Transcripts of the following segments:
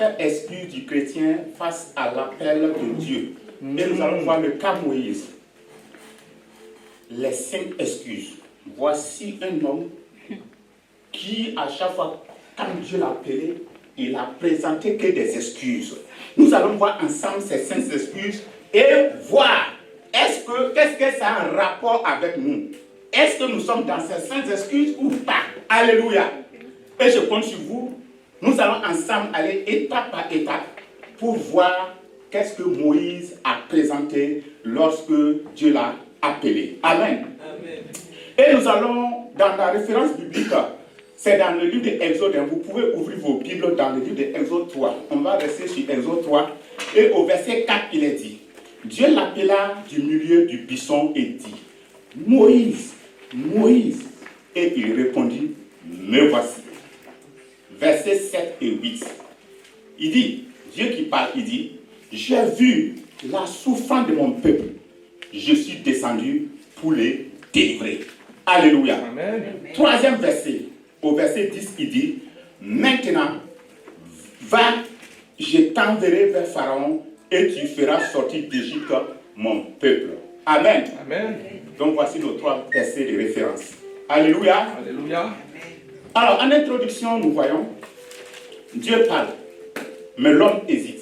quatre excuses du chrétien face à l'appel de Dieu. Et nous allons voir le cas Moïse. Les 5 excuses. Voici un homme qui, à chaque fois, quand Dieu l'a appelé, il a présenté que des excuses. Nous allons voir ensemble ces 5 excuses et voir qu'est-ce que ça a un rapport avec nous. Est-ce que nous sommes dans ces 5 excuses ou pas? Alléluia. Et je compte sur vous. Nous allons ensemble aller étape par étape pour voir qu'est-ce que Moïse a présenté lorsque Dieu l'a appelé. Amen. Amen. Et nous allons dans la référence biblique. C'est dans le livre de Exode. Vous pouvez ouvrir vos Bibles dans le livre de Exode 3. On va rester sur Exode 3. Et au verset 4, il est dit, Dieu l'appela du milieu du buisson et dit, Moïse, Moïse. Et il répondit, me voici. Versets 7 et 8. Il dit, Dieu qui parle, il dit, j'ai vu la souffrance de mon peuple. Je suis descendu pour les délivrer. Alléluia. Amen. 3e verset. Au verset 10, il dit, maintenant, va, je t'enverrai vers Pharaon et tu feras sortir d'Égypte mon peuple. Amen. Amen. Donc voici nos 3 versets de référence. Alléluia. Alléluia. Alors, en introduction, nous voyons, Dieu parle, mais l'homme hésite.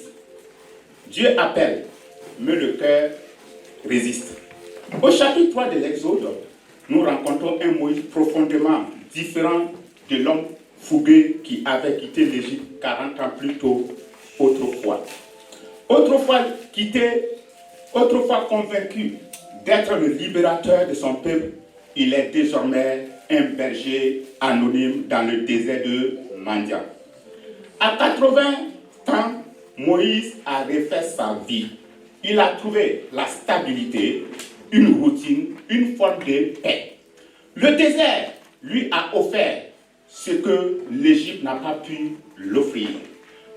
Dieu appelle, mais le cœur résiste. Au chapitre 3 de l'Exode, nous rencontrons un Moïse profondément différent de l'homme fougueux qui avait quitté l'Égypte 40 ans plus tôt autrefois. Autrefois convaincu d'être le libérateur de son peuple, il est désormais un berger anonyme dans le désert de Mandia. À 80 ans, Moïse a refait sa vie. Il a trouvé la stabilité, une routine, une forme de paix. Le désert lui a offert ce que l'Égypte n'a pas pu l'offrir.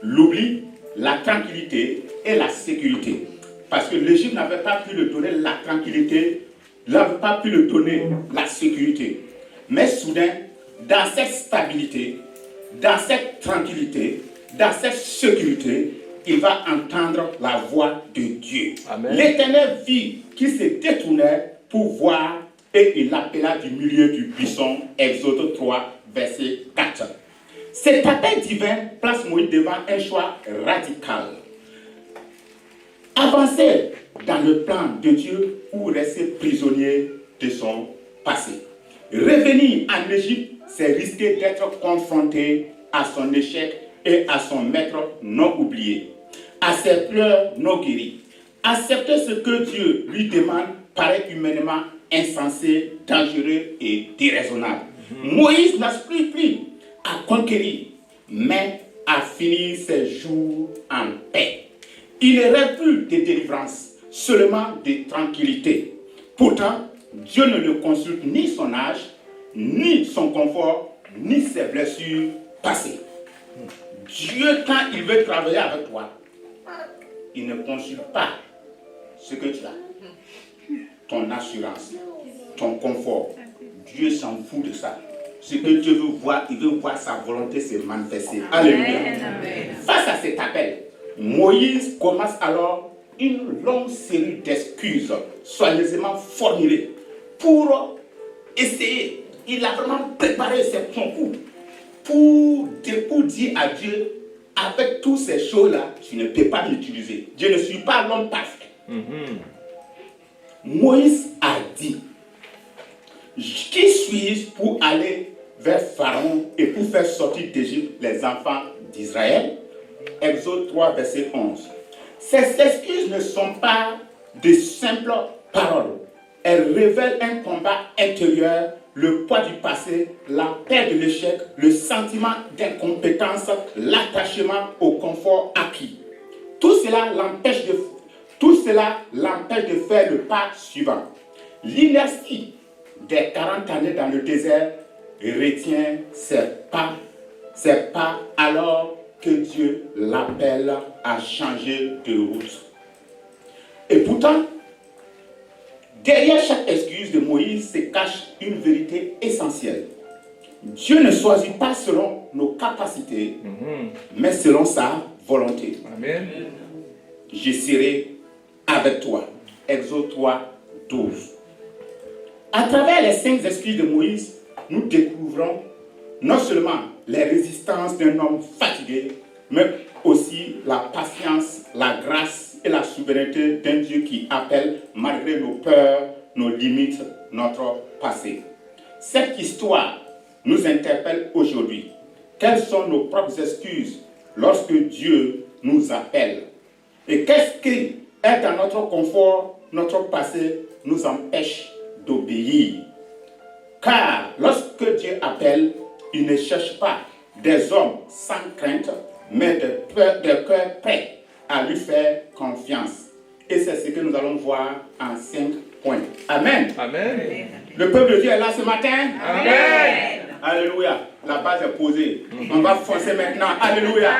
L'oubli, la tranquillité et la sécurité. Parce que l'Égypte n'avait pas pu lui donner la tranquillité, n'avait pas pu lui donner la sécurité. Mais soudain, dans cette stabilité, dans cette tranquillité, dans cette sécurité, il va entendre la voix de Dieu. L'Éternel vit qui se détournait pour voir et il l'appela du milieu du buisson. Exode 3, verset 4. Cet appel divin place Moïse devant un choix radical. Avancer dans le plan de Dieu ou rester prisonnier de son passé. Revenir en Égypte, c'est risquer d'être confronté à son échec et à son maître non oublié, à ses pleurs non guéris. Accepter ce que Dieu lui demande paraît humainement insensé, dangereux et déraisonnable. Moïse n'aspire plus à conquérir, mais à finir ses jours en paix. Il ne rêve plus de délivrance, seulement de tranquillité. Pourtant, Dieu ne le consulte ni son âge, ni son confort, ni ses blessures passées. Dieu, quand il veut travailler avec toi, il ne consulte pas ce que tu as, ton assurance, ton confort. Dieu s'en fout de ça. Ce que Dieu veut voir, il veut voir sa volonté se manifester. Alléluia. Face à cet appel, Moïse commence alors une longue série d'excuses soigneusement formulées pour essayer. Il a vraiment préparé son coup pour dire à Dieu, avec toutes ces choses-là, tu ne peux pas m'utiliser. Je ne suis pas l'homme parfait. Moïse a dit, qui suis-je pour aller vers Pharaon et pour faire sortir d'Égypte les enfants d'Israël? Exode 3, verset 11. Ces excuses ne sont pas de simples paroles. Elles révèlent un combat intérieur, le poids du passé, la peur de l'échec, le sentiment d'incompétence, l'attachement au confort acquis. Tout cela l'empêche de faire le pas suivant. L'inertie des 40 années dans le désert retient ses pas alors que Dieu l'appelle à changer de route. Et pourtant, derrière chaque excuse de Moïse se cache une vérité essentielle. Dieu ne choisit pas selon nos capacités, mais selon sa volonté. Amen. Je serai avec toi. Exode 3, 12. À travers les 5 esprits de Moïse, nous découvrons non seulement les résistances d'un homme fatigué, mais aussi la patience, la grâce et la souveraineté d'un Dieu qui appelle malgré nos peurs, nos limites, notre passé. Cette histoire nous interpelle aujourd'hui. Quelles sont nos propres excuses lorsque Dieu nous appelle? Et qu'est-ce qui est dans notre confort, notre passé, nous empêche d'obéir? Car lorsque Dieu appelle, il ne cherche pas des hommes sans crainte, mais des cœurs prêts à lui faire confiance. Et c'est ce que nous allons voir en 5 points. Amen. Amen. Le peuple de Dieu est là ce matin. Amen. Alléluia. La base est posée. On va foncer maintenant. Alléluia.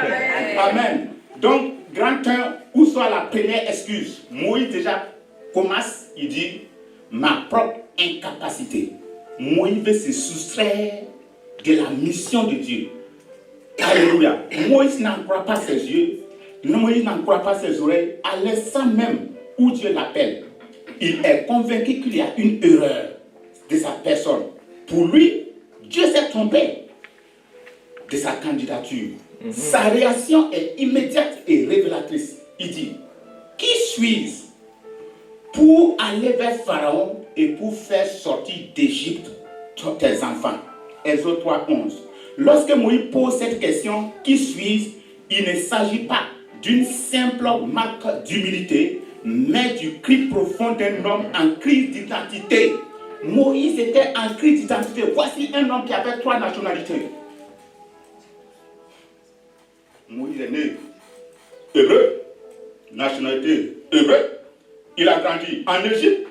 Amen. Donc, grand 1, où soit la première excuse? Moïse déjà commence, il dit, ma propre incapacité. Moïse veut se soustraire de la mission de Dieu. Alléluia. Moïse n'en croit pas ses yeux. Moïse n'en croit pas ses oreilles. À l'instant même où Dieu l'appelle, il est convaincu qu'il y a une erreur de sa personne. Pour lui, Dieu s'est trompé de sa candidature. Sa réaction est immédiate et révélatrice. Il dit, qui suis-je pour aller vers Pharaon et pour faire sortir d'Égypte tes enfants? Exode 3, 11. Lorsque Moïse pose cette question, qui suis-je? Il ne s'agit pas d'une simple marque d'humilité, mais du cri profond d'un homme en crise d'identité. Moïse était en crise d'identité. Voici un homme qui avait 3 nationalités. Moïse est né hébreu, nationalité hébreu. Il a grandi en Égypte,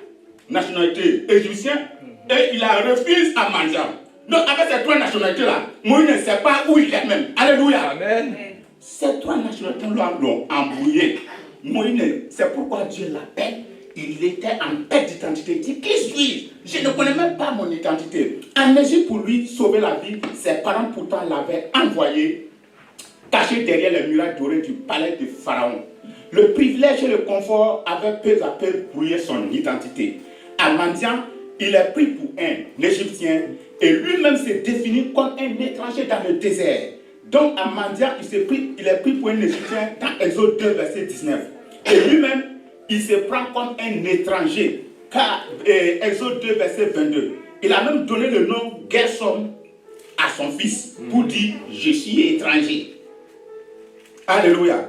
nationalité égyptienne, et il a refusé à manger. Donc avec ces 3 nationalités-là, Moïse ne sait pas où il est même. Alléluia. Amen. Ces 3 nationalités-là l'ont embrouillé. Moïse, c'est pourquoi Dieu l'appelle. Il était en perte d'identité. Il dit, qui suis-je? Je ne connais même pas mon identité. En Égypte, pour lui sauver la vie, ses parents pourtant l'avaient envoyé caché derrière les murailles dorées du palais de Pharaon. Le privilège et le confort avaient peu à peu brouillé son identité. À Madian, il est pris pour un Égyptien et lui-même se définit comme un étranger dans le désert. Donc à Madian, il est pris pour un Égyptien dans Exode 2, verset 19. Et lui-même, il se prend comme un étranger. Car Exode 2, verset 22. Il a même donné le nom Gershom à son fils pour dire je suis étranger. Alléluia.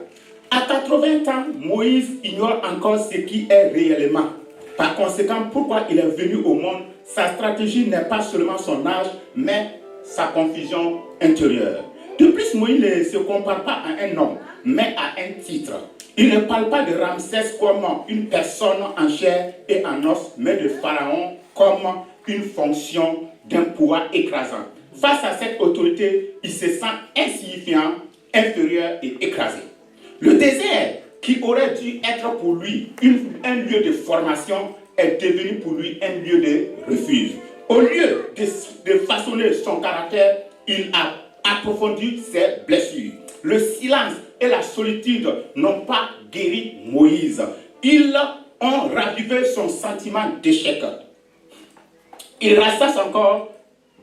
À 80 ans, Moïse ignore encore ce qui est réellement. Par conséquent, pourquoi il est venu au monde, sa stratégie n'est pas seulement son âge, mais sa confusion intérieure. De plus, Moïse ne se compare pas à un homme, mais à un titre. Il ne parle pas de Ramsès comme une personne en chair et en os, mais de Pharaon comme une fonction d'un pouvoir écrasant. Face à cette autorité, il se sent insignifiant, inférieur et écrasé. Le désert, qui aurait dû être pour lui un lieu de formation, est devenu pour lui un lieu de refuge. Au lieu de façonner son caractère, il a approfondi ses blessures. Le silence et la solitude n'ont pas guéri Moïse. Ils ont ravivé son sentiment d'échec. Il ressasse encore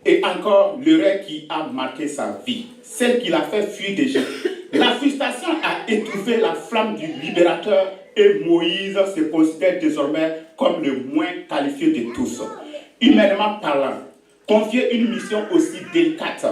et encore l'erreur qui a marqué sa vie, celle qui l'a fait fuir d'Égypte. La frustration a étouffé la flamme du libérateur et Moïse se considère désormais comme le moins qualifié de tous. Humainement parlant, confier une mission aussi délicate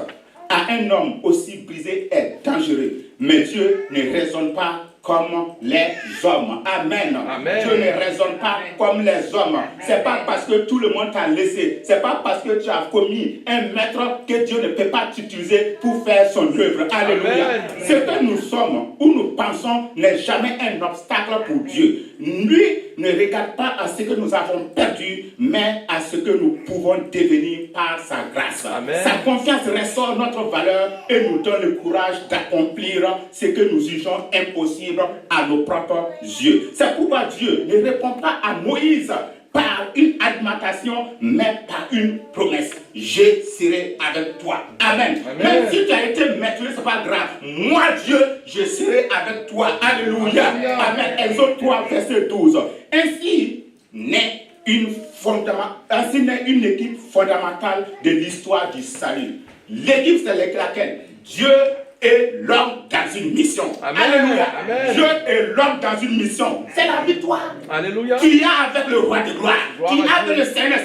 à un homme aussi brisé est dangereux. Mais Dieu ne raisonne pas comme les hommes. Amen. Amen. Dieu ne raisonne pas comme les hommes. C'est pas parce que tout le monde t'a laissé. C'est pas parce que tu as commis un maître que Dieu ne peut pas t'utiliser pour faire son œuvre. Alléluia. Amen. Ce que nous sommes ou nous pensons n'est jamais un obstacle pour Dieu. Lui ne regarde pas à ce que nous avons perdu, mais à ce que nous pouvons devenir par sa grâce. Amen. Sa confiance ressort notre valeur et nous donne le courage d'accomplir ce que nous jugeons impossible à nos propres yeux. C'est pourquoi Dieu ne répond pas à Moïse par une argumentation, mais par une promesse. Je serai avec toi. Amen. Même si tu as été maîtrisé, ce n'est pas grave. Moi, Dieu, je serai avec toi. Alléluia. Amen. Exode 3, verset 12. Ainsi naît une équipe fondamentale de l'histoire du salut. L'équipe, c'est laquelle? Dieu et l'homme dans une mission. Amen. Alléluia. Amen. Dieu et l'homme dans une mission. C'est la victoire. Alléluia. Tu es avec le roi de gloire. Tu es avec le Seigneur.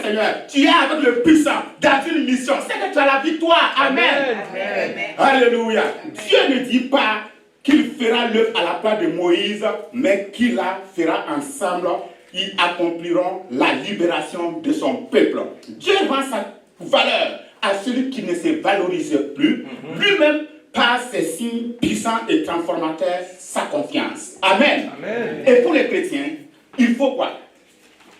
Tu es avec le puissant dans une mission. C'est que tu as la victoire. Amen. Amen. Alléluia. Dieu ne dit pas qu'il fera l'œuvre à la place de Moïse, mais qu'il la fera ensemble. Ils accompliront la libération de son peuple. Dieu rend sa valeur à celui qui ne se valorise plus. Lui-même, par ses signes puissants et transformateurs, sa confiance. Amen. Amen. Et pour les chrétiens, il faut quoi?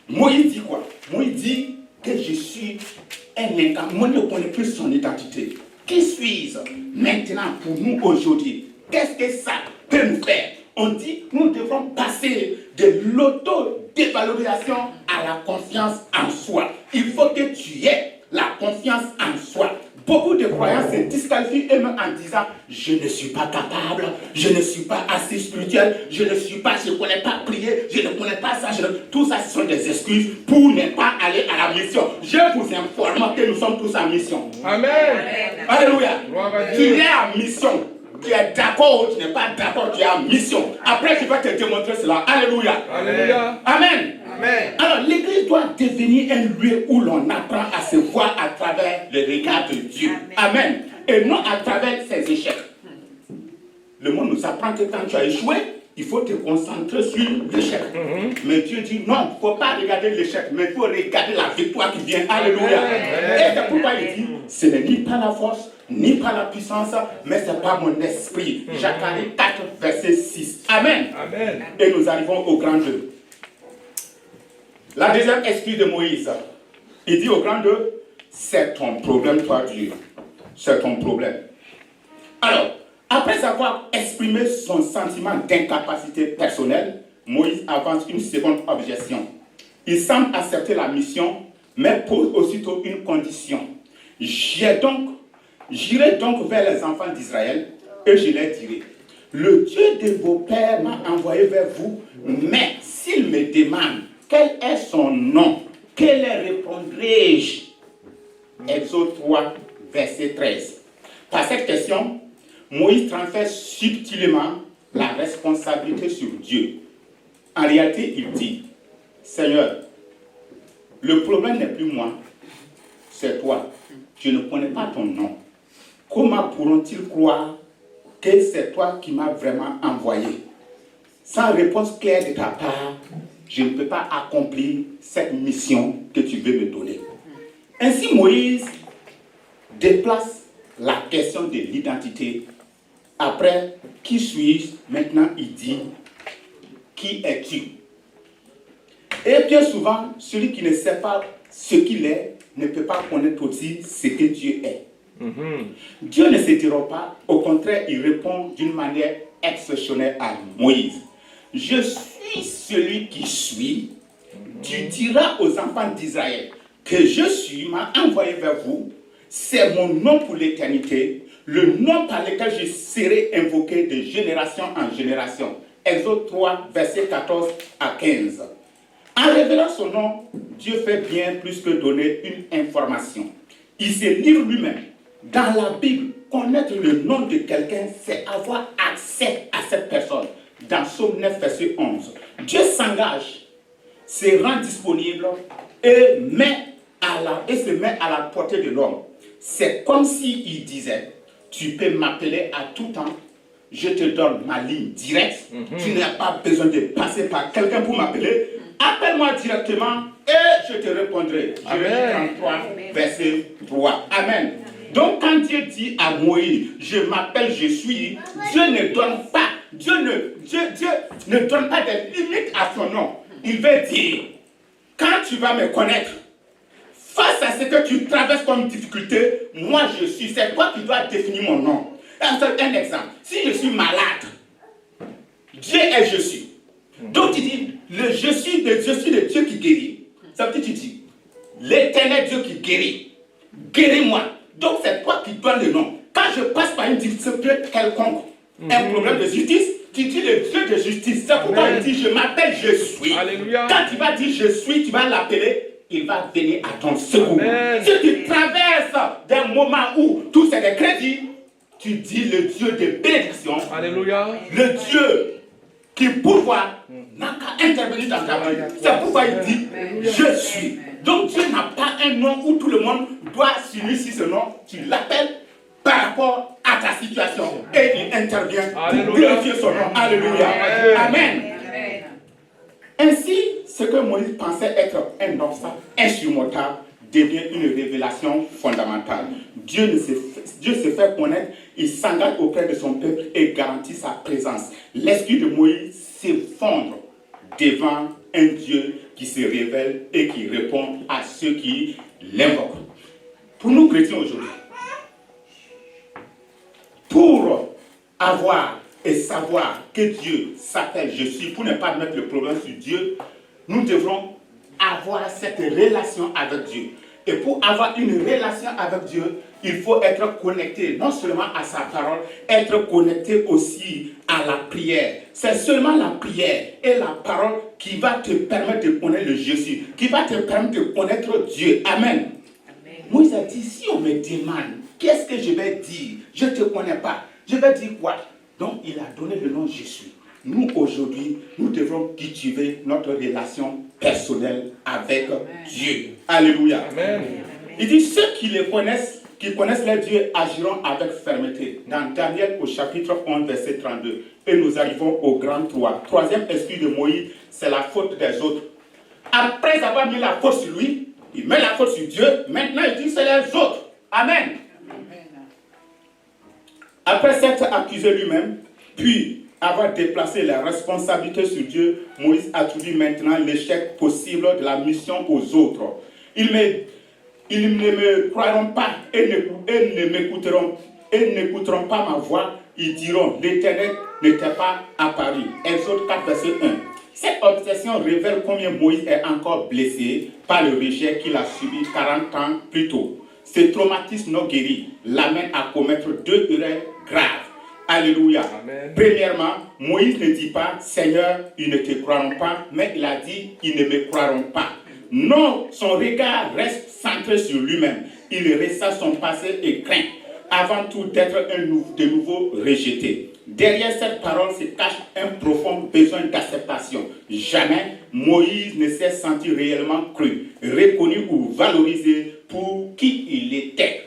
Moïse dit quoi? Moïse dit que je suis un incarné. Moi, ne connais plus son identité. Qui suis-je maintenant pour nous aujourd'hui? Qu'est-ce que ça peut nous faire? On dit que nous devrons passer de l'auto-dévalorisation à la confiance en soi. Il faut que tu aies la confiance en soi. Beaucoup de croyants se disqualifient eux-mêmes en disant « Je ne suis pas capable, je ne suis pas assez spirituel, je ne connais pas prier, je ne connais pas ça. » Tout ça, ce sont des excuses pour ne pas aller à la mission. Je vous informe que nous sommes tous en mission. Amen. Alléluia. Tu es en mission. Tu es d'accord ou tu n'es pas d'accord, tu es en mission. Après, tu vas te démontrer cela. Alléluia. Alléluia. Amen. Amen. Alors, l'église doit devenir un lieu où l'on apprend à se voir à travers le regard de Dieu. Amen. Et non à travers ses échecs. Le monde nous apprend que quand tu as échoué, il faut te concentrer sur l'échec. Mais Dieu dit non, il ne faut pas regarder l'échec, mais il faut regarder la victoire qui vient. Alléluia. Et c'est pourquoi il dit, ce n'est ni par la force, ni par la puissance, mais c'est par mon esprit. Zacharie 4, verset 6. Amen. Amen. Et nous arrivons au grand 2. La deuxième excuse de Moïse, il dit au grand 2, c'est ton problème, toi Dieu. C'est ton problème. Alors, après avoir exprimé son sentiment d'incapacité personnelle, Moïse avance une seconde objection. Il semble accepter la mission, mais pose aussitôt une condition. J'irai donc vers les enfants d'Israël et je leur dirai, le Dieu de vos pères m'a envoyé vers vous, mais s'il me demande quel est son nom, que leur répondrai-je? Exode 3, verset 13. Par cette question, Moïse transfère subtilement la responsabilité sur Dieu. En réalité, il dit, Seigneur, le problème n'est plus moi, c'est toi. Je ne connais pas ton nom. Comment pourront-ils croire que c'est toi qui m'as vraiment envoyé? Sans réponse claire de ta part, je ne peux pas accomplir cette mission que tu veux me donner. Ainsi, Moïse déplace la question de l'identité. Après, qui suis-je? Maintenant, il dit, qui es-tu? Et bien souvent, celui qui ne sait pas ce qu'il est ne peut pas connaître aussi ce que Dieu est. Dieu ne s'interrompt pas, au contraire, il répond d'une manière exceptionnelle à Moïse. Je suis celui qui suis. Tu diras aux enfants d'Israël que je suis, m'a envoyé vers vous. C'est mon nom pour l'éternité, le nom par lequel je serai invoqué de génération en génération. Exode 3, verset 14 à 15. En révélant son nom, Dieu fait bien plus que donner une information. Il se livre lui-même. Dans la Bible, connaître le nom de quelqu'un, c'est avoir accès à cette personne. Dans Psaume 9, verset 11. Dieu s'engage, se rend disponible et se met à la portée de l'homme. C'est comme s'il disait, tu peux m'appeler à tout temps, je te donne ma ligne directe, tu n'as pas besoin de passer par quelqu'un pour m'appeler, appelle-moi directement et je te répondrai. Jérémie 33, verset 3. Amen. Donc quand Dieu dit à Moïse, je m'appelle, je suis, Dieu ne donne pas des limites à son nom. Il veut dire, quand tu vas me connaître, face à ce que tu traverses comme difficulté, moi je suis, c'est toi qui dois définir mon nom. Un exemple, si je suis malade, Dieu est je suis. Donc tu dis, je suis de Dieu qui guérit. Ça veut dire, tu dis, l'Éternel Dieu qui guérit. Guéris-moi. Donc c'est toi qui donnes le nom. Quand je passe par une difficulté quelconque, un problème de justice, tu dis le Dieu de justice. C'est pourquoi il dit je m'appelle, je suis. Alléluia. Quand tu vas dire je suis, tu vas l'appeler, il va venir à ton secours. Amen. Si tu traverses des moments où tout c'est des crédits, tu dis le Dieu de bénédiction. Alléluia. Le Dieu qui pourvoit n'a qu'à intervenir dans ta vie. C'est pourquoi il dit je suis. Donc Dieu n'a pas un nom où tout le monde doit s'unir sur ce nom. Tu l'appelles par rapport à ta situation et il intervient pour glorifier son nom. Alléluia. Amen. Ainsi, ce que Moïse pensait être un obstacle insurmontable devient une révélation fondamentale. Dieu se fait connaître, il s'engage auprès de son peuple et garantit sa présence. L'esprit de Moïse s'effondre devant un Dieu qui se révèle et qui répond à ceux qui l'invoquent. Pour nous chrétiens aujourd'hui, pour avoir et savoir que Dieu s'appelle je suis, pour ne pas mettre le problème sur Dieu, nous devrons avoir cette relation avec Dieu. Et pour avoir une relation avec Dieu, il faut être connecté non seulement à sa parole, être connecté aussi à la prière. C'est seulement la prière et la parole qui va te permettre de connaître le Jésus, qui va te permettre de connaître Dieu. Amen. Moïse a dit, si on me demande, qu'est-ce que je vais dire? Je ne te connais pas. Je vais dire quoi? Donc il a donné le nom Jésus. Nous aujourd'hui, nous devons cultiver notre relation personnelle avec Dieu. Alléluia. Amen. Il dit, ceux qui les connaissent, qui connaissent leur Dieu, agiront avec fermeté. Dans Daniel au chapitre 11, verset 32. Et nous arrivons au grand 3. Troisième esprit de Moïse, c'est la faute des autres. Après avoir mis la faute sur lui, il met la faute sur Dieu. Maintenant, il dit, c'est les autres. Amen. Après s'être accusé lui-même, puis avoir déplacé la responsabilité sur Dieu, Moïse attribue maintenant l'échec possible de la mission aux autres. Ils ne me croiront pas et n'écouteront pas ma voix. Ils diront, l'Éternel n'était pas apparu. Exode 4, verset 1. Cette obsession révèle combien Moïse est encore blessé par le rejet qu'il a subi 40 ans plus tôt. Ce traumatisme non guéri l'amène à commettre deux erreurs graves. Alléluia. Amen. Premièrement, Moïse ne dit pas, Seigneur, ils ne te croiront pas, mais il a dit, ils ne me croiront pas. Non, son regard reste centré sur lui-même. Il ressasse son passé et craint, avant tout, d'être de nouveau rejeté. Derrière cette parole se cache un profond besoin d'acceptation. Jamais Moïse ne s'est senti réellement cru, reconnu ou valorisé pour qui il était.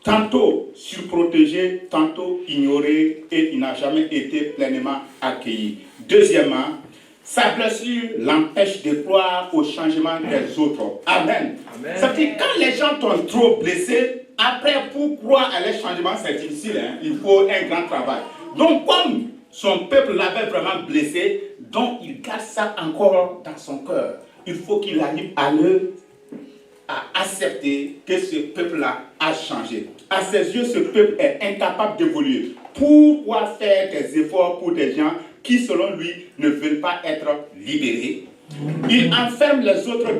Tantôt surprotégé, tantôt ignoré, et il n'a jamais été pleinement accueilli. Deuxièmement, sa blessure l'empêche de croire au changement des autres. Amen. Ça veut dire que quand les gens t'ont trop blessé, après pour croire à les changements, c'est difficile. Il faut un grand travail. Donc comme son peuple l'avait vraiment blessé, donc il garde ça encore dans son cœur. Il faut qu'il arrive à accepter que ce peuple-là a changé. À ses yeux, ce peuple est incapable d'évoluer. Pourquoi faire des efforts pour des gens qui, selon lui, ne veulent pas être libérés? Il enferme les autres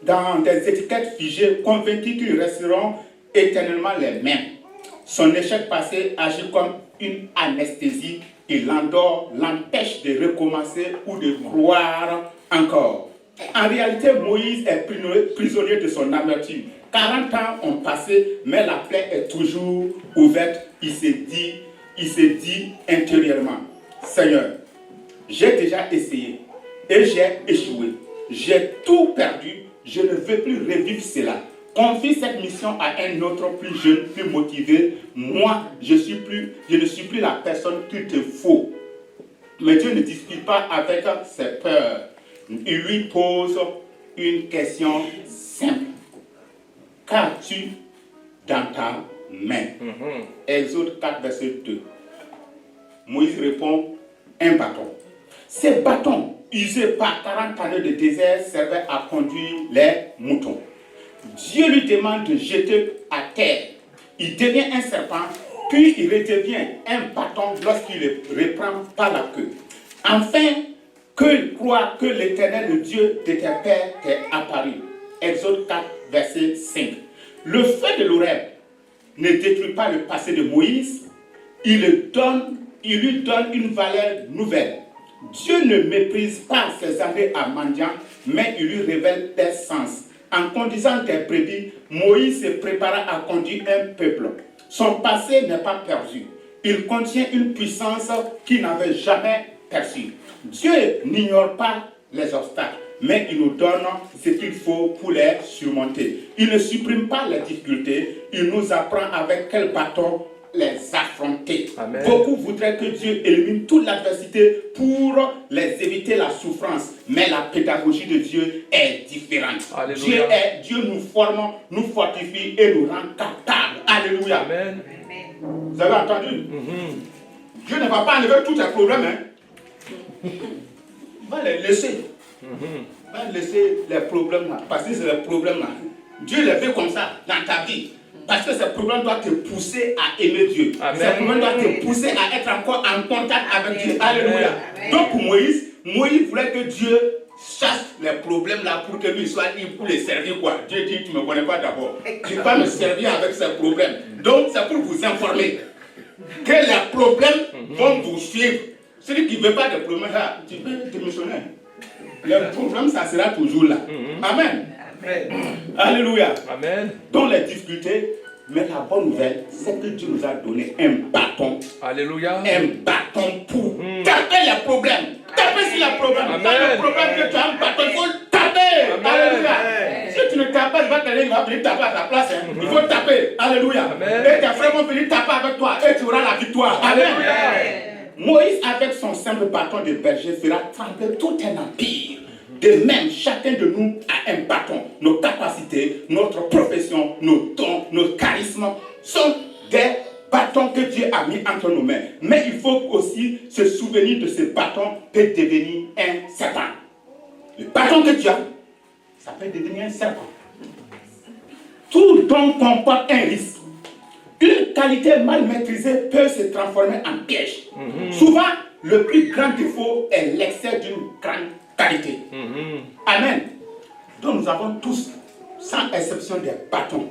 dans des étiquettes figées, convaincus qu'ils resteront éternellement les mêmes. Son échec passé agit comme une anesthésie. Il l'endort, l'empêche de recommencer ou de croire encore. En réalité, Moïse est prisonnier de son amertume. 40 ans ont passé, mais la plaie est toujours ouverte. Il se dit intérieurement, Seigneur, j'ai déjà essayé et j'ai échoué. J'ai tout perdu, je ne veux plus revivre cela. Confie cette mission à un autre plus jeune, plus motivé. Moi, je ne suis plus la personne qu'il te faut. Mais Dieu ne discute pas avec ses peurs. Il lui pose une question simple. Qu'as-tu dans ta main? Exode 4, verset 2. Moïse répond, un bâton. Ces bâtons, usés par 40 années de désert, servaient à conduire les moutons. Dieu lui demande de jeter à terre. Il devient un serpent, puis il redevient un bâton lorsqu'il le reprend par la queue. Enfin, qu'il croit que l'Éternel, le Dieu de tes pères, t'est apparu. Exode 4, verset 5. Le feu de l'Oreb ne détruit pas le passé de Moïse, il lui donne une valeur nouvelle. Dieu ne méprise pas ses années à mendiant, mais il lui révèle des sens. En conduisant des brebis, Moïse se prépara à conduire un peuple. Son passé n'est pas perdu. Il contient une puissance qu'il n'avait jamais perçue. Dieu n'ignore pas les obstacles, mais il nous donne ce qu'il faut pour les surmonter. Il ne supprime pas les difficultés, il nous apprend avec quel bâton les affronter. Amen. Beaucoup voudraient que Dieu élimine toute l'adversité pour les éviter la souffrance, mais la pédagogie de Dieu est différente. Dieu nous forme, nous fortifie et nous rend capables. Alléluia. Amen. Vous avez entendu? Dieu ne va pas enlever tous tes problèmes. Il va les laisser. Il va laisser les problèmes là. Parce que c'est les problèmes là. Dieu les fait comme ça dans ta vie. Parce que ces problèmes doivent te pousser à aimer Dieu. Amen. Ces problèmes doivent te pousser à être encore en contact avec Dieu. Alléluia. Amen. Donc pour Moïse voulait que Dieu chasse les problèmes là pour que lui soit libre pour les servir quoi. Dieu dit, tu ne me connais pas d'abord. Tu ne vas pas me servir avec ces problèmes. Donc c'est pour vous informer que les problèmes vont vous suivre. Celui qui ne veut pas de problèmes là, tu peux démissionner. Les problèmes, ça sera toujours là. Amen. Amen. Alléluia. Amen. Dans les difficultés, mais la bonne nouvelle, c'est que Dieu nous a donné un bâton. Alléluia. Un bâton pour taper les problèmes. Taper sur les problèmes. Amen. Pas le problème que tu as un bâton, il faut taper. Amen. Alléluia. Amen. Si tu ne tapes pas, il va venir taper à ta place. Il faut taper. Alléluia. Amen. Et tes frères vont venir taper avec toi et tu auras la victoire. Amen. Amen. Moïse, avec son simple bâton de berger, fera trembler tout un empire. De même, chacun de nous a un bâton. Nos capacités, notre profession, nos dons, nos charismes sont des bâtons que Dieu a mis entre nos mains. Mais il faut aussi se souvenir de ce bâton peut devenir un serpent. Le bâton que tu as, ça peut devenir un serpent. Tout don comporte un risque. Une qualité mal maîtrisée peut se transformer en piège. Souvent, le plus grand défaut est l'excès d'une grande qualité. Amen. Donc nous avons tous, sans exception, des bâtons.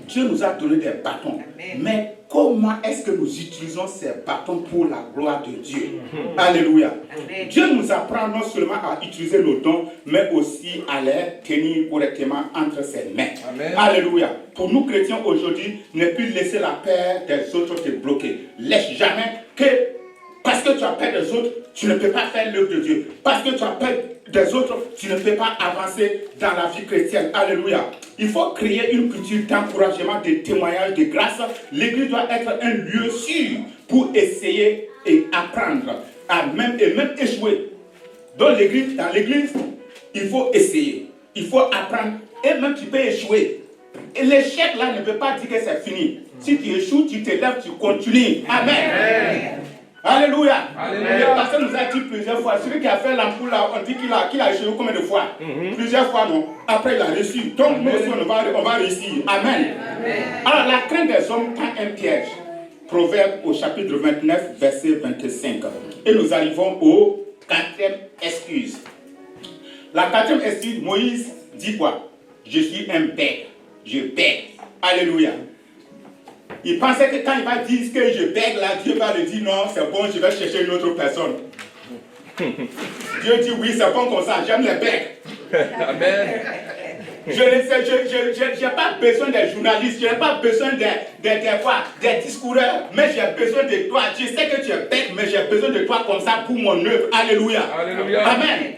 Dieu nous a donné des bâtons. Amen. Mais comment est-ce que nous utilisons ces bâtons pour la gloire de Dieu? Alléluia. Amen. Dieu nous apprend non seulement à utiliser nos dons, mais aussi à les tenir correctement entre ses mains. Amen. Alléluia. Pour nous chrétiens aujourd'hui, ne plus laisser la peur des autres te bloquer. Laisse jamais que parce que tu as peur des autres, tu ne peux pas faire l'œuvre de Dieu. Parce que tu as peur des autres, tu ne peux pas avancer dans la vie chrétienne. Alléluia. Il faut créer une culture d'encouragement, de témoignage, de grâce. L'église doit être un lieu sûr pour essayer et apprendre et même échouer. Dans l'église, il faut essayer. Il faut apprendre. Et même tu peux échouer. Et l'échec là ne veut pas dire que c'est fini. Si tu échoues, tu te lèves, tu continues. Amen. Amen. Alléluia. Le pasteur nous a dit plusieurs fois, celui qui a fait l'ampoule là, on dit qu'il a échoué combien de fois? Plusieurs fois, non. Après, il a réussi. Donc, nous aussi, on va réussir. Amen. Amen. Alors, la crainte des hommes tend un piège. Proverbe au chapitre 29, verset 25. Et nous arrivons au quatrième excuse. La quatrième excuse, Moïse dit quoi? Je suis un bête. Je bête. Alléluia. Il pensait que quand il va dire que je bègue là, Dieu va lui dire non, c'est bon, je vais chercher une autre personne. Dieu dit oui, c'est bon comme ça, j'aime les becs. Amen. Je n'ai pas besoin des journalistes, je n'ai pas besoin des discoureurs, mais j'ai besoin de toi. Je sais que tu es bec, mais j'ai besoin de toi comme ça pour mon œuvre. Alléluia. Alléluia. Amen.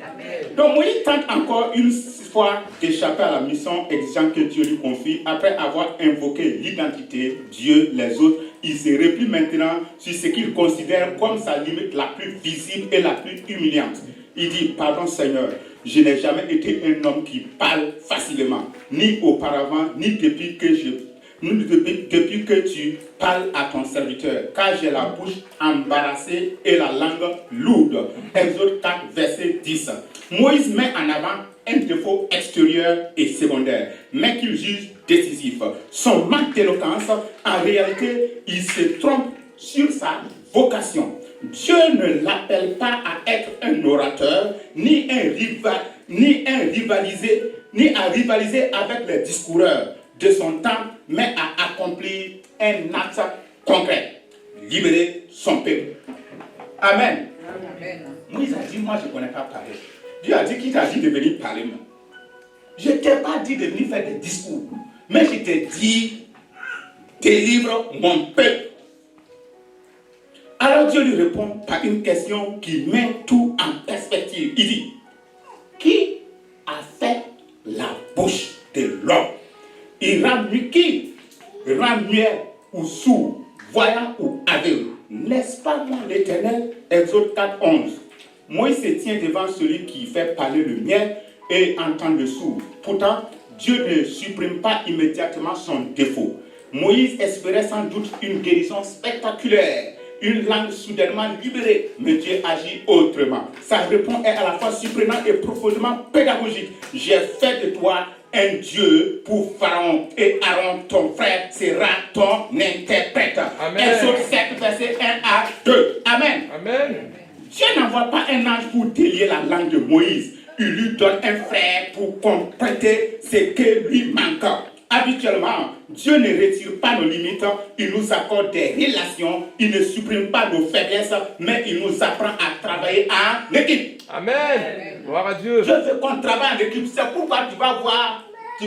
Donc Moïse tente encore une fois d'échapper à la mission exigeante que Dieu lui confie. Après avoir invoqué l'identité, Dieu, les autres, il se replie maintenant sur ce qu'il considère comme sa limite la plus visible et la plus humiliante. Il dit, pardon Seigneur, je n'ai jamais été un homme qui parle facilement, ni auparavant, ni depuis que tu parles à ton serviteur, car j'ai la bouche embarrassée et la langue lourde. Exode 4, verset 10. Moïse met en avant un défaut extérieur et secondaire, mais qu'il juge décisif. Son manque d'éloquence, en réalité, il se trompe sur sa vocation. Dieu ne l'appelle pas à être un orateur, ni un rivalisé ni à rivaliser avec les discoureurs de son temps, mais à accomplir un acte concret, libérer son peuple. Amen. Amen. Moïse a dit, moi je ne connais pas parler. Dieu a dit, qui t'a dit de venir parler moi? Je ne t'ai pas dit de venir faire des discours, mais je t'ai dit, délivre mon peuple. Alors Dieu lui répond par une question qui met tout en perspective. Il dit, qui a fait la bouche de l'homme? Il rend qui rend muet ou sourd, voyant ou aveugle. N'est-ce pas moi l'Éternel? Exode 4:11. Moïse se tient devant celui qui fait parler le mien et entend le sourd. Pourtant, Dieu ne supprime pas immédiatement son défaut. Moïse espérait sans doute une guérison spectaculaire, une langue soudainement libérée, mais Dieu agit autrement. Sa réponse est à la fois surprenante et profondément pédagogique. J'ai fait de toi un Dieu pour Pharaon, et Aaron, ton frère, sera ton interprète. Exode 7, verset 1 à 2. Amen. Amen. Dieu n'envoie pas un ange pour délier la langue de Moïse. Il lui donne un frère pour compléter ce que lui manque. Habituellement, Dieu ne retire pas nos limites, il nous accorde des relations, il ne supprime pas nos faiblesses, mais il nous apprend à travailler en équipe. Amen. Gloire à Dieu. Je veux qu'on travaille en équipe. C'est pourquoi tu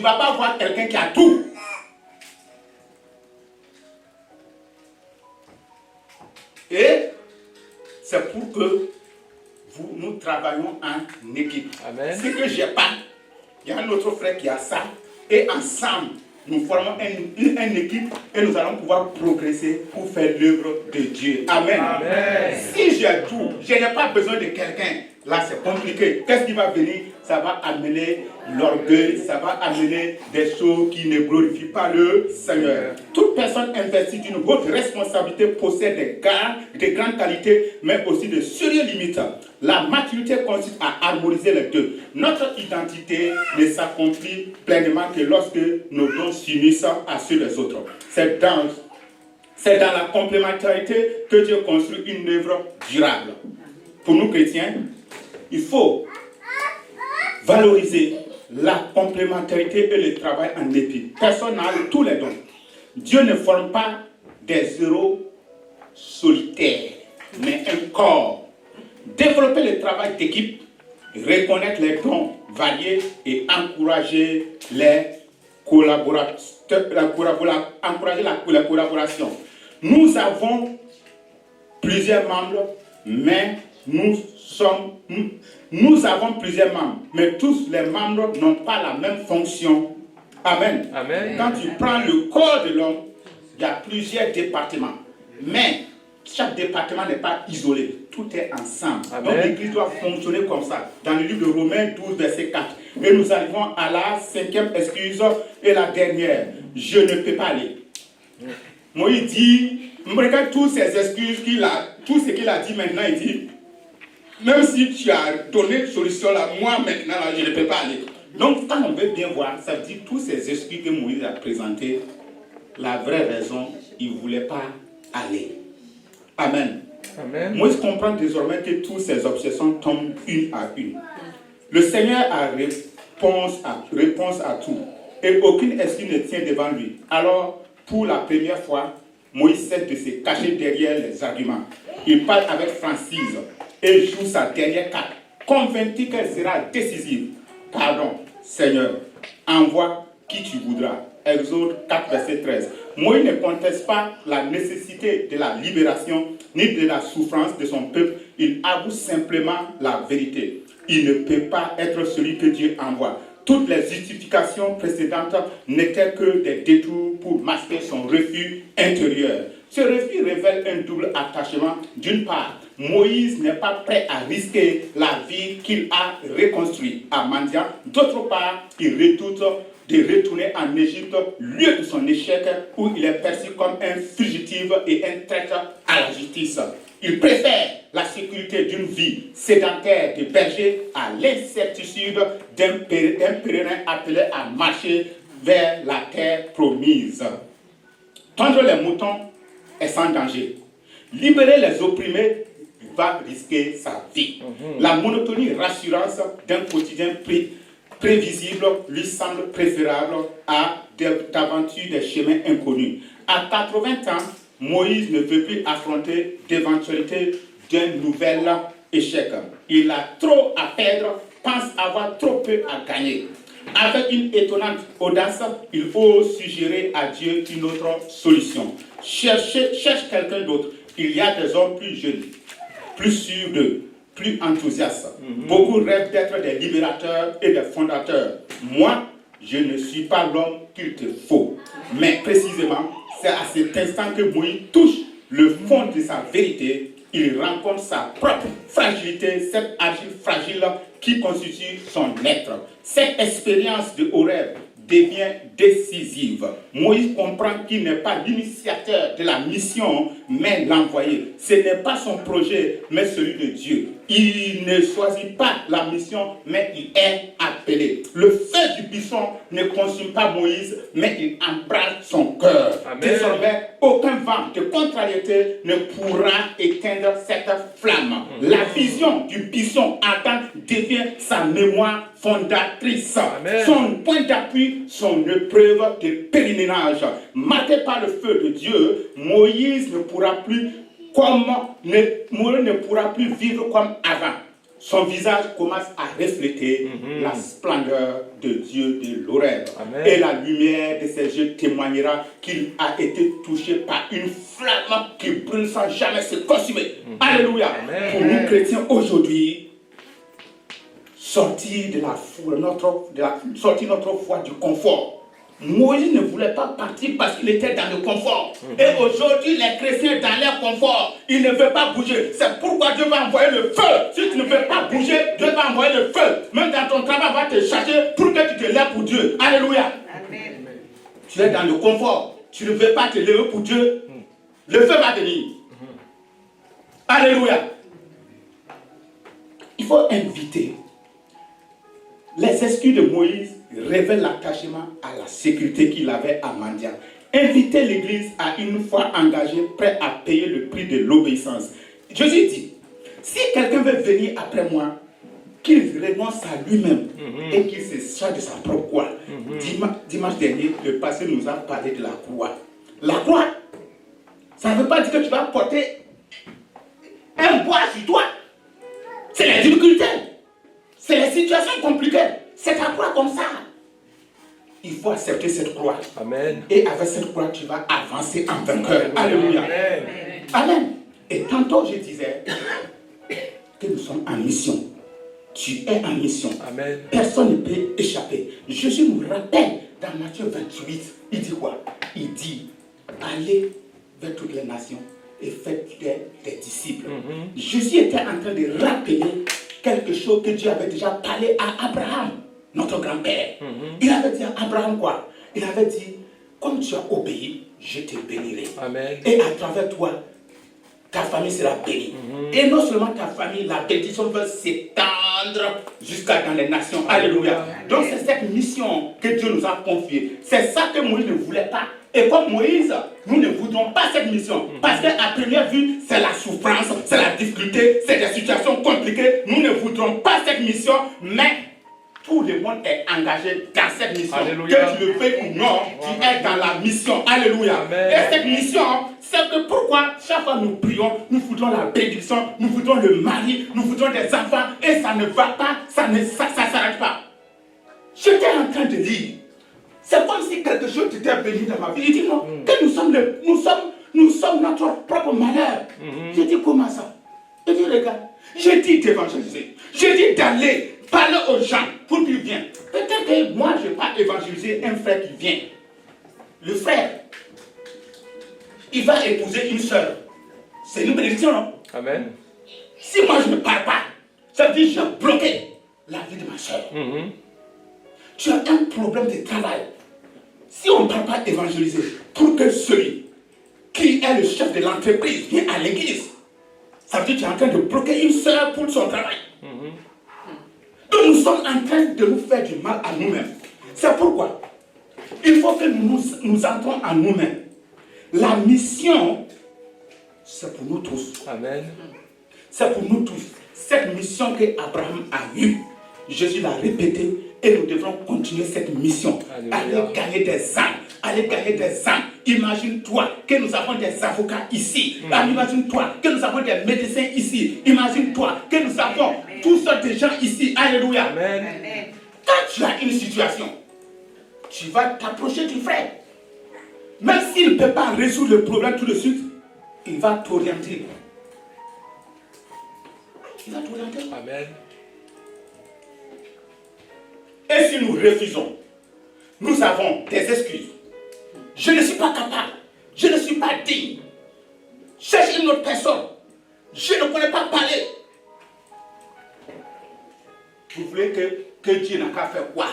vas pas voir quelqu'un qui a tout. Et c'est pour que nous travaillons en équipe. Amen. Ce que j'ai pas, il y a un autre frère qui a ça. Et ensemble, nous formons une équipe et nous allons pouvoir progresser pour faire l'œuvre de Dieu. Amen. Amen. Si j'ai tout, je n'ai pas besoin de quelqu'un. Là, c'est compliqué. Qu'est-ce qui va venir? Ça va amener l'orgueil, ça va amener des choses qui ne glorifient pas le Seigneur. Toute personne investie d'une haute responsabilité possède des grandes qualités, mais aussi de sérieuses limites. La maturité consiste à harmoniser les deux. Notre identité ne s'accomplit pleinement que lorsque nos dons s'unissent à ceux des autres. C'est dans la complémentarité que Dieu construit une œuvre durable. Pour nous chrétiens, il faut valoriser la complémentarité et le travail en équipe. Personne n'a tous les dons. Dieu ne forme pas des héros solitaires, mais un corps. Développer le travail d'équipe, reconnaître les dons variés et encourager les collaboration. Nous avons plusieurs membres, mais nous avons plusieurs membres, mais tous les membres n'ont pas la même fonction. Amen. Amen. Quand tu prends le corps de l'homme, il y a plusieurs départements, mais chaque département n'est pas isolé. Tout est ensemble. Amen. Donc l'église doit fonctionner comme ça. Dans le livre de Romains 12, verset 4. Et nous arrivons à la 5e excuse et la dernière. Je ne peux pas aller. Moïse dit, regarde toutes ces excuses tout ce qu'il a dit maintenant, il dit, même si tu as donné une solution là, moi maintenant là, je ne peux pas aller. Donc quand on veut bien voir, ça veut dire tous ces excuses que Moïse a présentées, la vraie raison, il ne voulait pas aller. Amen. Amen. Moïse comprend désormais que toutes ces obsessions tombent une à une. Le Seigneur a réponse à tout. Et aucune excuse ne tient devant lui. Alors, pour la première fois, Moïse cesse de se cacher derrière les arguments. Il parle avec franchise et joue sa dernière carte, convaincu qu'elle sera décisive. Pardon, Seigneur, envoie qui tu voudras. Exode 4, verset 13. Moïse ne conteste pas la nécessité de la libération ni de la souffrance de son peuple. Il avoue simplement la vérité. Il ne peut pas être celui que Dieu envoie. Toutes les justifications précédentes n'étaient que des détours pour masquer son refus intérieur. Ce refus révèle un double attachement. D'une part, Moïse n'est pas prêt à risquer la vie qu'il a reconstruite à Madian. D'autre part, il redoute de retourner en Égypte, lieu de son échec, où il est perçu comme un fugitif et un traître à la justice. Il préfère la sécurité d'une vie sédentaire de berger à l'incertitude d'un pèlerin appelé à marcher vers la terre promise. Tendre les moutons est sans danger. Libérer les opprimés va risquer sa vie. La monotonie rassurante d'un quotidien prévisibles lui semblent préférables à d'aventures des chemins inconnus. À 80 ans, Moïse ne veut plus affronter d'éventualité d'un nouvel échec. Il a trop à perdre, pense avoir trop peu à gagner. Avec une étonnante audace, il ose suggérer à Dieu une autre solution. Cherche quelqu'un d'autre. Il y a des hommes plus jeunes, plus sûrs d'eux, plus enthousiastes. Beaucoup rêvent d'être des libérateurs et des fondateurs. Moi, je ne suis pas l'homme qu'il te faut. Mais précisément, c'est à cet instant que Moïse touche le fond de sa vérité. Il rencontre sa propre fragilité, cette argile fragile qui constitue son être. Cette expérience de Horeb devient décisive. Moïse comprend qu'il n'est pas l'initiateur de la mission, mais l'envoyé. Ce n'est pas son projet, mais celui de Dieu. Il ne choisit pas la mission, mais il est appelé. Le feu du buisson ne consume pas Moïse, mais il embrase son cœur. Désormais, aucun vent de contrariété ne pourra éteindre cette flamme. La vision du buisson ardent devient sa mémoire fondatrice. Amen. Son point d'appui, son épreuve de pèlerinage. Marqué par le feu de Dieu, Moïse ne pourra plus vivre comme avant. Son visage commence à refléter la splendeur de Dieu de l'Horeb. Et la lumière de ses yeux témoignera qu'il a été touché par une flamme qui brûle sans jamais se consumer. Alléluia. Amen. Pour nous chrétiens aujourd'hui, sortir notre foi du confort. Moïse ne voulait pas partir parce qu'il était dans le confort. Et aujourd'hui, les chrétiens dans leur confort, ils ne veulent pas bouger. C'est pourquoi Dieu va envoyer le feu. Si tu ne veux pas bouger, Dieu va envoyer le feu. Même dans ton travail, va te charger pour que tu te lèves pour Dieu. Alléluia. Amen. Tu es dans le confort. Tu ne veux pas te lever pour Dieu. Le feu va venir. Alléluia. Il faut inviter. Les excuses de Moïse révèlent l'attachement à la sécurité qu'il avait à Madian. Inviter l'Église à une foi engagée, prêt à payer le prix de l'obéissance. Jésus dit, si quelqu'un veut venir après moi, qu'il renonce à lui-même et qu'il se charge de sa propre croix. Dimanche dernier, le pasteur nous a parlé de la croix. La croix, ça ne veut pas dire que tu vas porter un bois sur toi. C'est les difficultés. C'est les situations compliquées. C'est ta croix comme ça. Il faut accepter cette croix. Amen. Et avec cette croix, tu vas avancer en vainqueur. Alléluia. Amen. Amen. Et tantôt, je disais que nous sommes en mission. Tu es en mission. Amen. Personne ne peut échapper. Jésus nous rappelle dans Matthieu 28, il dit quoi? Il dit, allez vers toutes les nations et faites des disciples. Jésus était en train de rappeler quelque chose que Dieu avait déjà parlé à Abraham, notre grand-père. Il avait dit à Abraham quoi? Il avait dit, comme tu as obéi, je te bénirai. Amen. Et à travers toi, ta famille sera bénie. Et non seulement ta famille, la bénédiction va s'étendre jusqu'à dans les nations. Alléluia. Donc c'est cette mission que Dieu nous a confiée. C'est ça que Moïse ne voulait pas. Et comme Moïse, nous ne voudrons pas cette mission. Parce qu'à première vue, c'est la souffrance, c'est la difficulté, c'est des situations compliquées. Nous ne voudrons pas cette mission, mais tout le monde est engagé dans cette mission. Alléluia. Que tu le fais ou non, tu es dans la mission. Alléluia. Amen. Et cette mission, c'est que pourquoi chaque fois nous prions, nous voudrons la bénédiction, nous voudrons le mari, nous voudrons des enfants, et ça ne va pas, ça ne s'arrête pas. J'étais en train de lire. C'est comme si quelque chose t'était béni dans ma vie. Il dit non, que nous sommes notre propre malheur. Je dis comment ça? Je dis regarde, j'ai dit d'évangéliser, j'ai dit d'aller parler aux gens pour qu'ils viennent. Peut-être que moi je ne vais pas évangéliser un frère qui vient. Le frère, il va épouser une soeur. C'est une bénédiction, non? Amen. Si moi je ne parle pas, ça veut dire que j'ai bloqué la vie de ma soeur. Tu as un problème de travail. Si on ne parle pas évangéliser, pour que celui qui est le chef de l'entreprise vienne à l'église, ça veut dire que tu es en train de bloquer une soeur pour son travail. Donc nous sommes en train de nous faire du mal à nous-mêmes. C'est pourquoi il faut que nous entrons en nous-mêmes. La mission, c'est pour nous tous. Amen. C'est pour nous tous. Cette mission qu'Abraham a eue, Jésus l'a répétée Et nous devrons continuer cette mission. Aller gagner des âmes. Aller gagner des âmes. Imagine-toi que nous avons des avocats ici. Imagine-toi que nous avons des médecins ici. Imagine-toi que nous avons tous sortes de gens ici. Alléluia. Amen. Quand tu as une situation, tu vas t'approcher du frère. Même s'il ne peut pas résoudre le problème tout de suite, il va t'orienter. Il va t'orienter. Amen. Et si nous refusons, nous avons des excuses. Je ne suis pas capable. Je ne suis pas digne. Cherche une autre personne. Je ne connais pas parler. Vous voulez que Dieu n'a qu'à faire quoi?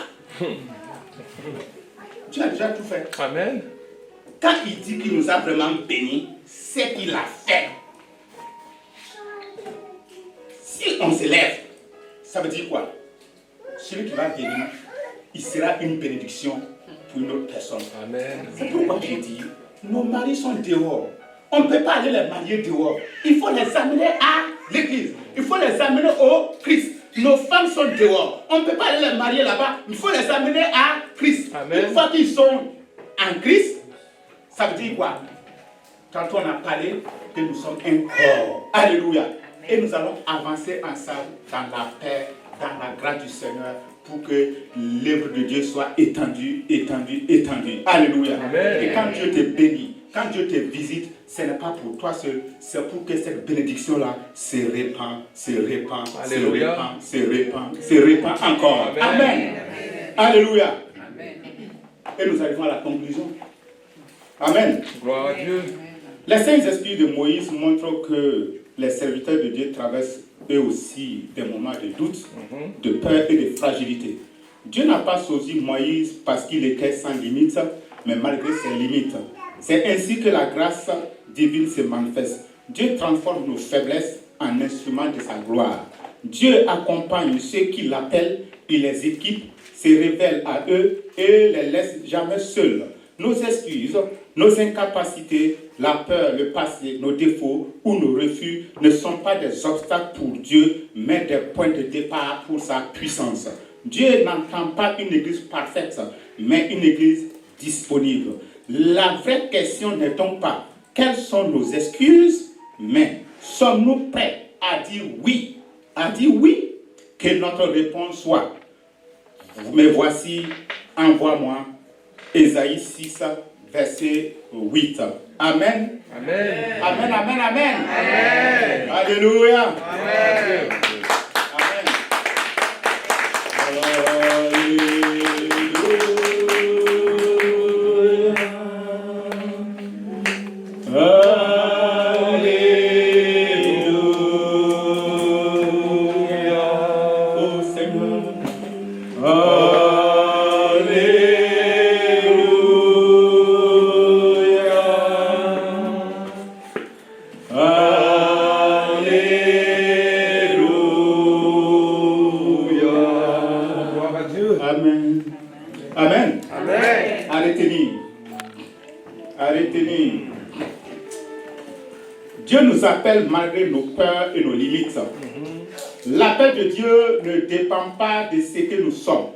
Dieu a déjà tout fait. Amen. Quand il dit qu'il nous a vraiment bénis, c'est qu'il a fait. Si on se lève, ça veut dire quoi? Celui qui va venir, il sera une bénédiction pour une autre personne. Amen. C'est pourquoi j'ai dit, nos maris sont dehors. On ne peut pas aller les marier dehors. Il faut les amener à l'église. Il faut les amener au Christ. Nos femmes sont dehors. On ne peut pas aller les marier là-bas. Il faut les amener à Christ. Amen. Une fois qu'ils sont en Christ, ça veut dire quoi? Tantôt on a parlé que nous sommes un corps. Alléluia. Et nous allons avancer ensemble dans la paix, dans la grâce du Seigneur, pour que l'œuvre de Dieu soit étendue, étendue, étendue. Alléluia. Amen. Et quand Dieu te bénit, quand Dieu te visite, ce n'est pas pour toi seul, c'est pour que cette bénédiction-là se répand, se répand, Alléluia. se répand, se répand, se répand encore. Amen. Amen. Alléluia. Et nous arrivons à la conclusion. Amen. Gloire à Dieu. Les saints esprits de Moïse montrent que les serviteurs de Dieu traversent eux aussi des moments de doute, de peur et de fragilité. Dieu n'a pas choisi Moïse parce qu'il était sans limite, mais malgré ses limites. C'est ainsi que la grâce divine se manifeste. Dieu transforme nos faiblesses en instruments de sa gloire. Dieu accompagne ceux qui l'appellent, il les équipe, se révèle à eux et les laisse jamais seuls. Nos excuses, nos incapacités, la peur, le passé, nos défauts ou nos refus ne sont pas des obstacles pour Dieu, mais des points de départ pour sa puissance. Dieu n'entend pas une église parfaite, mais une église disponible. La vraie question n'est donc pas quelles sont nos excuses, mais sommes-nous prêts à dire oui? À dire oui? Que notre réponse soit mais voici, envoie-moi. Ésaïe 6, verset 8. Amen. Amen. Amen, amen, amen. Amen. Alléluia. Amen. Malgré nos peurs et nos limites. L'appel de Dieu ne dépend pas de ce que nous sommes,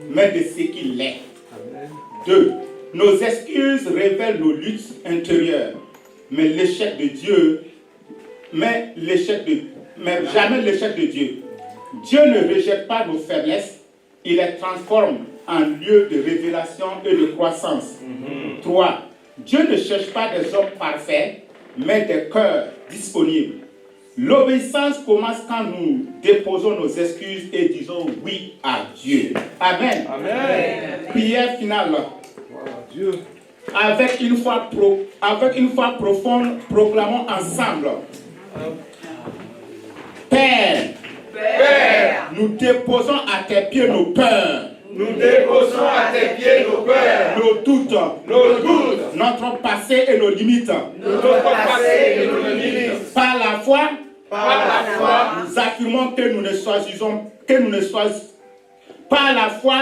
mais de ce qu'il est. 2. Nos excuses révèlent nos luttes intérieures, mais l'échec de Dieu, mais jamais l'échec de Dieu. Dieu ne rejette pas nos faiblesses, il les transforme en lieu de révélation et de croissance. 3. Dieu ne cherche pas des hommes parfaits, mais des cœurs disponibles. L'obéissance commence quand nous déposons nos excuses et disons oui à Dieu. Amen. Amen. Prière finale. Dieu. Avec une foi profonde, proclamons ensemble. Père, Père, nous déposons à tes pieds nos peurs. nous déposons à tes pieds nos peurs, Nos doutes, notre passé et nos limites. notre passé et nos limites. Par la foi, nous affirmons que nous ne choisissons, par la foi,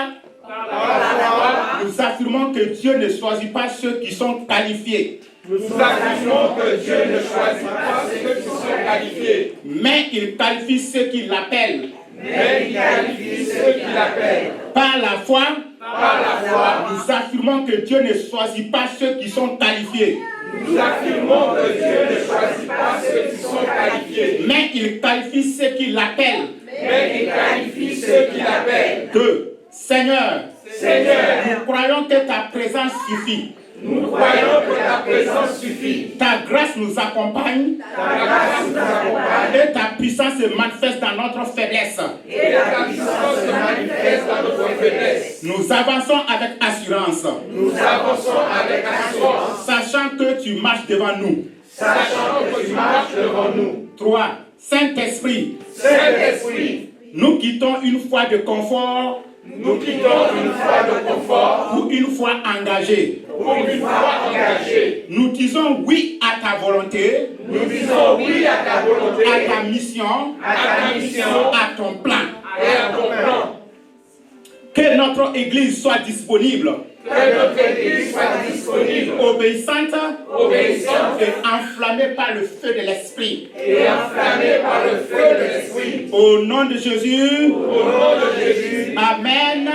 nous affirmons que Dieu ne choisit pas ceux qui sont qualifiés. Nous affirmons que Dieu ne choisit pas ceux qui sont qualifiés, mais il qualifie ceux qui l'appellent. mais il qualifie ceux qui l'appellent. Par la foi, nous affirmons que Dieu ne choisit pas ceux qui sont qualifiés. Nous affirmons que Dieu ne choisit pas ceux qui sont qualifiés, Mais il qualifie ceux qui l'appellent. mais il qualifie ceux qui l'appellent. 2. Seigneur, Seigneur, nous croyons que ta présence suffit. nous croyons que ta présence suffit. Ta grâce nous accompagne Ta grâce nous accompagne et ta puissance se manifeste dans notre faiblesse. et ta puissance se manifeste dans notre faiblesse. Nous avançons avec assurance, Nous avançons avec assurance, sachant que tu marches devant nous. sachant que tu marches devant nous. 3. Saint-Esprit, Saint-Esprit, nous quittons une foi de confort nous quittons une foi de confort pour une foi engagée. pour une foi engagée. Nous disons oui à ta volonté, Nous disons oui à ta volonté, à ta mission, à ta mission à ton plan. et à ton plan. Que notre Église soit disponible, Que notre Église soit disponible, obéissante obéissante et enflammée par le feu de l'Esprit. et enflammée par le feu de l'Esprit. Au nom de Jésus, Au nom de Jésus, Amen.